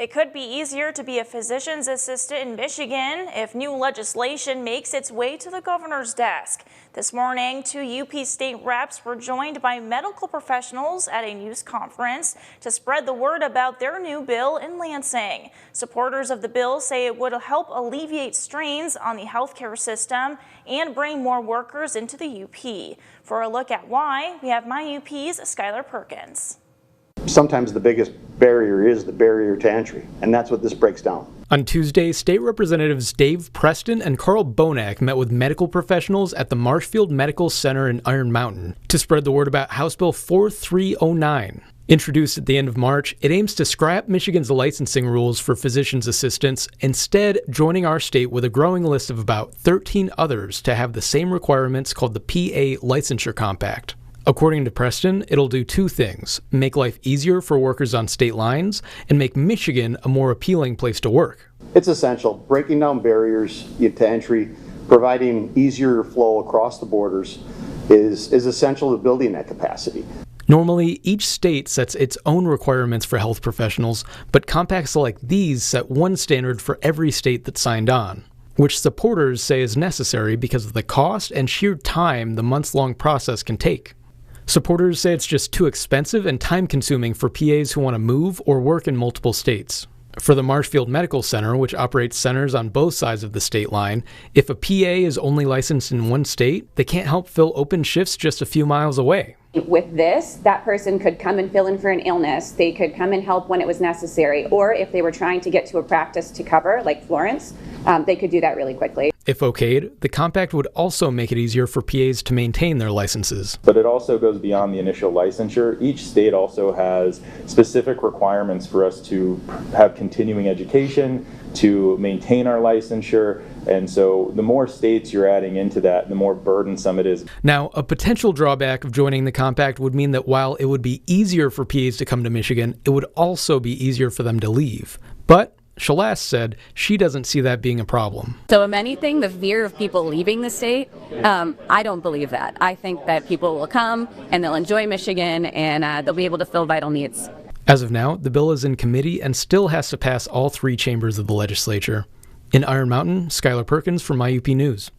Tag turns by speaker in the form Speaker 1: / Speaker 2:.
Speaker 1: It could be easier to be a physician's assistant in Michigan if new legislation makes its way to the governor's desk. This morning, 2 UP state reps were joined by medical professionals at a news conference to spread the word about their new bill in Lansing. Supporters of the bill say it would help alleviate strains on the healthcare system and bring more workers into the UP. For a look at why, we have my UP's Skylar Perkins.
Speaker 2: Sometimes the biggest barrier is the barrier to entry, and that's what this breaks down.
Speaker 3: On Tuesday, State Representatives Dave Preston and Carl Bonack met with medical professionals at the Marshfield Medical Center in Iron Mountain to spread the word about House Bill 4309. Introduced at the end of March, it aims to scrap Michigan's licensing rules for physician's assistants, instead joining our state with a growing list of about 13 others to have the same requirements called the PA Licensure Compact. According to Preston, it'll do two things: make life easier for workers on state lines and make Michigan a more appealing place to work.
Speaker 2: It's essential, breaking down barriers to entry, providing easier flow across the borders is essential to building that capacity.
Speaker 3: Normally, each state sets its own requirements for health professionals, but compacts like these set one standard for every state that signed on, which supporters say is necessary because of the cost and sheer time the months-long process can take. Supporters say it's just too expensive and time-consuming for PAs who want to move or work in multiple states. For the Marshfield Medical Center, which operates centers on both sides of the state line, if a PA is only licensed in one state, they can't help fill open shifts just a few miles away.
Speaker 4: With this, that person could come and fill in for an illness. They could come and help when it was necessary. Or if they were trying to get to a practice to cover, like Florence, they could do that really quickly.
Speaker 3: If okayed, the compact would also make it easier for PAs to maintain their licenses.
Speaker 5: But it also goes beyond the initial licensure. Each state also has specific requirements for us to have continuing education, to maintain our licensure. And so the more states you're adding into that, the more burdensome it is.
Speaker 3: Now, a potential drawback of joining the compact would mean that while it would be easier for PAs to come to Michigan, it would also be easier for them to leave. But Shalast said she doesn't see that being a problem.
Speaker 6: So if anything, the fear of people leaving the state, I don't believe that. I think that people will come and they'll enjoy Michigan and they'll be able to fill vital needs.
Speaker 3: As of now, the bill is in committee and still has to pass all three chambers of the legislature. In Iron Mountain, Skylar Perkins for my UP News.